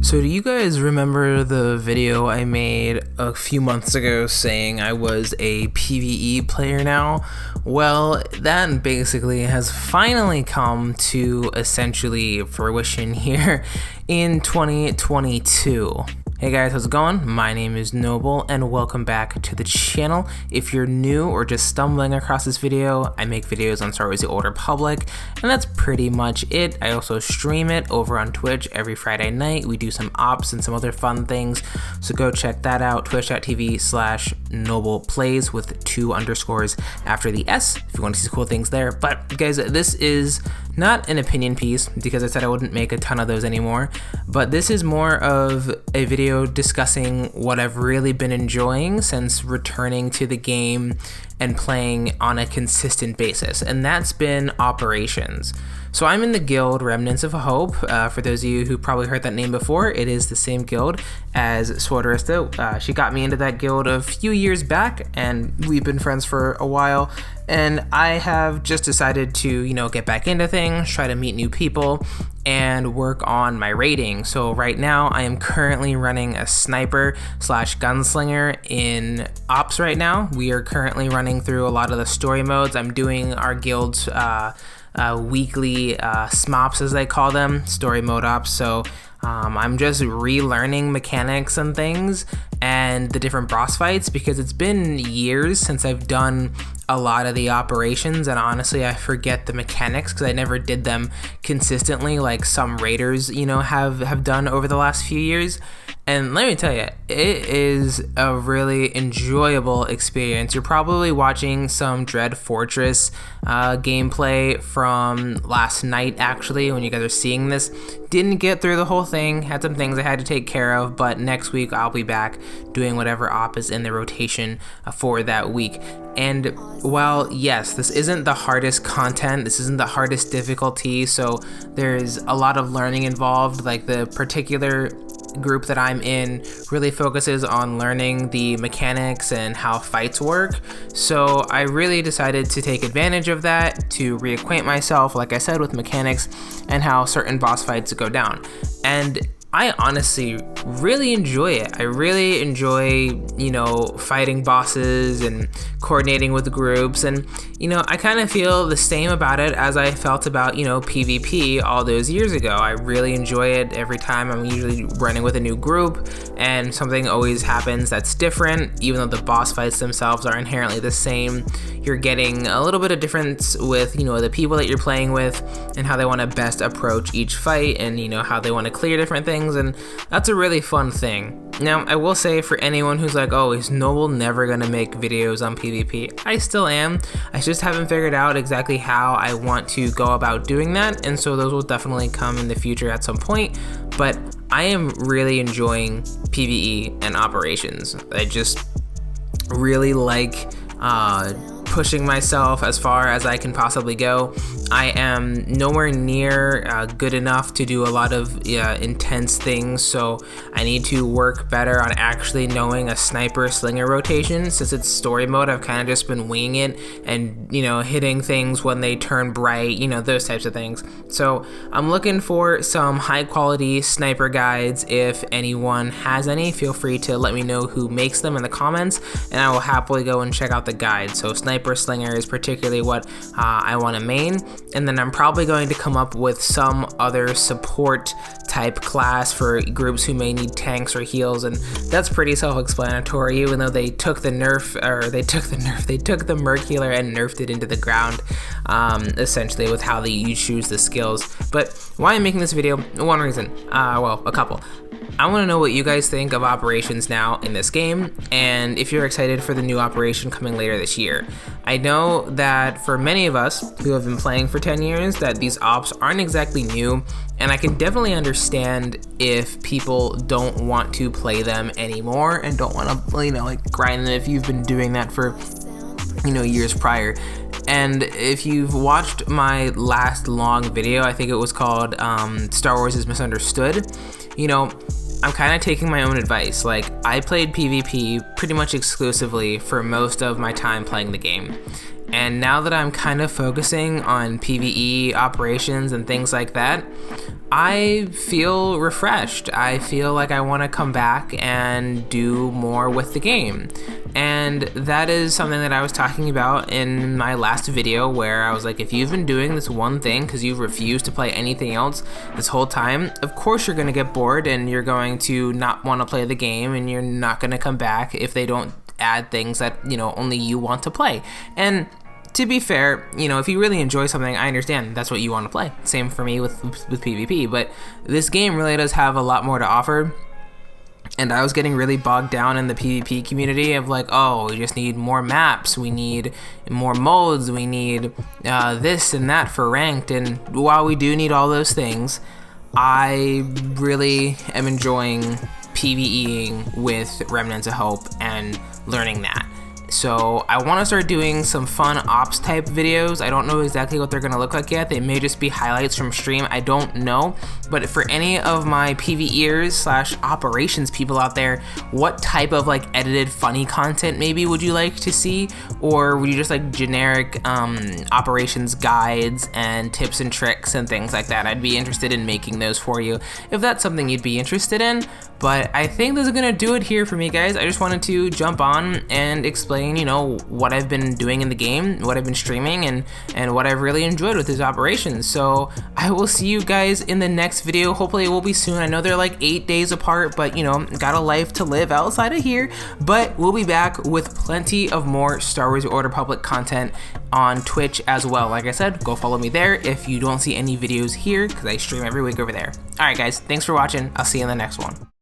So do you guys remember the video I made a few months ago saying I was a PvE player now? Well, that basically has finally come to essentially fruition here in 2022. Hey guys, how's it going? My name is Noble and welcome back to the channel. If you're new or just stumbling across this video, I make videos on Star Wars The Old Republic, and that's pretty much it. I also stream it over on Twitch every Friday night. We do some ops and some other fun things, so go check that out, twitch.tv/NoblePlays with 2 underscores after the S if you want to see cool things there. But guys, this is not an opinion piece because I said I wouldn't make a ton of those anymore, but this is more of a video discussing what I've really been enjoying since returning to the game and playing on a consistent basis, and that's been operations. So I'm in the guild Remnants of Hope. For those of you who probably heard that name before, it is the same guild as SWTOR. She got me into that guild a few years back, and we've been friends for a while. And I have just decided to, get back into things, try to meet new people, and work on my rating. So right now, I am currently running a sniper/gunslinger in ops right now. We are currently running through a lot of the story modes. I'm doing our guild's weekly SMOPs, as they call them, story mode ops. So I'm just relearning mechanics and things and the different boss fights because it's been years since I've done a lot of the operations, and honestly I forget the mechanics because I never did them consistently like some raiders have done over the last few years. And let me tell you, it is a really enjoyable experience. You're probably watching some Dread Fortress gameplay from last night, actually, when you guys are seeing this. Didn't get through the whole thing, had some things I had to take care of, but next week I'll be back doing whatever op is in the rotation for that week. And while, yes, this isn't the hardest content, this isn't the hardest difficulty, so there's a lot of learning involved, like the particular group that I'm in really focuses on learning the mechanics and how fights work. So I really decided to take advantage of that to reacquaint myself, like I said, with mechanics and how certain boss fights go down. And I honestly really enjoy it. I really enjoy, fighting bosses and coordinating with groups. And, I kind of feel the same about it as I felt about, PvP all those years ago. I really enjoy it every time. I'm usually running with a new group and something always happens that's different, even though the boss fights themselves are inherently the same. You're getting a little bit of difference with, the people that you're playing with and how they want to best approach each fight and, how they want to clear different things. And that's a really fun thing. Now, I will say for anyone who's like, oh, is Noble never going to make videos on PvP? I still am. I just haven't figured out exactly how I want to go about doing that. And so those will definitely come in the future at some point. But I am really enjoying PvE and operations. I just really like pushing myself as far as I can possibly go. I am nowhere near good enough to do a lot of intense things, so I need to work better on actually knowing a sniper slinger rotation. Since it's story mode, I've kind of just been winging it and hitting things when they turn bright, those types of things. So I'm looking for some high quality sniper guides. If anyone has any, feel free to let me know who makes them in the comments, and I will happily go and check out the guide. So sniper slinger is particularly what I want to main, and then I'm probably going to come up with some other support type class for groups who may need tanks or heals, and that's pretty self-explanatory, even though they took the merc healer and nerfed it into the ground, essentially with how you choose the skills. But why I'm making this video, one reason, well, a couple. I want to know what you guys think of operations now in this game, and if you're excited for the new operation coming later this year. I know that for many of us who have been playing for 10 years that these ops aren't exactly new, and I can definitely understand if people don't want to play them anymore and don't want to, grind them if you've been doing that for, years prior. And if you've watched my last long video, I think it was called Star Wars is Misunderstood, I'm kind of taking my own advice. Like, I played PvP pretty much exclusively for most of my time playing the game. And now that I'm kind of focusing on PvE operations and things like that, I feel refreshed. I feel like I want to come back and do more with the game. And that is something that I was talking about in my last video, where I was like, if you've been doing this one thing because you've refused to play anything else this whole time, of course you're going to get bored and you're going to not want to play the game, and you're not going to come back if they don't add things that, you know, only you want to play. And to be fair, you know, if you really enjoy something, I understand that's what you want to play. Same for me with PvP, but this game really does have a lot more to offer. And I was getting really bogged down in the PvP community of like, oh, we just need more maps, we need more modes, we need this and that for ranked. And while we do need all those things, I really am enjoying PvEing with Remnants of Hope and learning that. So I want to start doing some fun ops type videos. I don't know exactly what they're going to look like yet. They may just be highlights from stream. I don't know. But for any of my PvEers / operations people out there, what type of like edited funny content maybe would you like to see? Or would you just like generic operations guides and tips and tricks and things like that? I'd be interested in making those for you if that's something you'd be interested in. But I think this is going to do it here for me, guys. I just wanted to jump on and explain, you know, what I've been doing in the game, what I've been streaming, and what I've really enjoyed with these operations. So I will see you guys in the next video. Hopefully it will be soon. I know they're like 8 days apart, but you know, got a life to live outside of here. But we'll be back with plenty of more Star Wars: The Old Republic content on Twitch as well. Like I said, go follow me there if you don't see any videos here, because I stream every week over there. Alright guys, thanks for watching. I'll see you in the next one.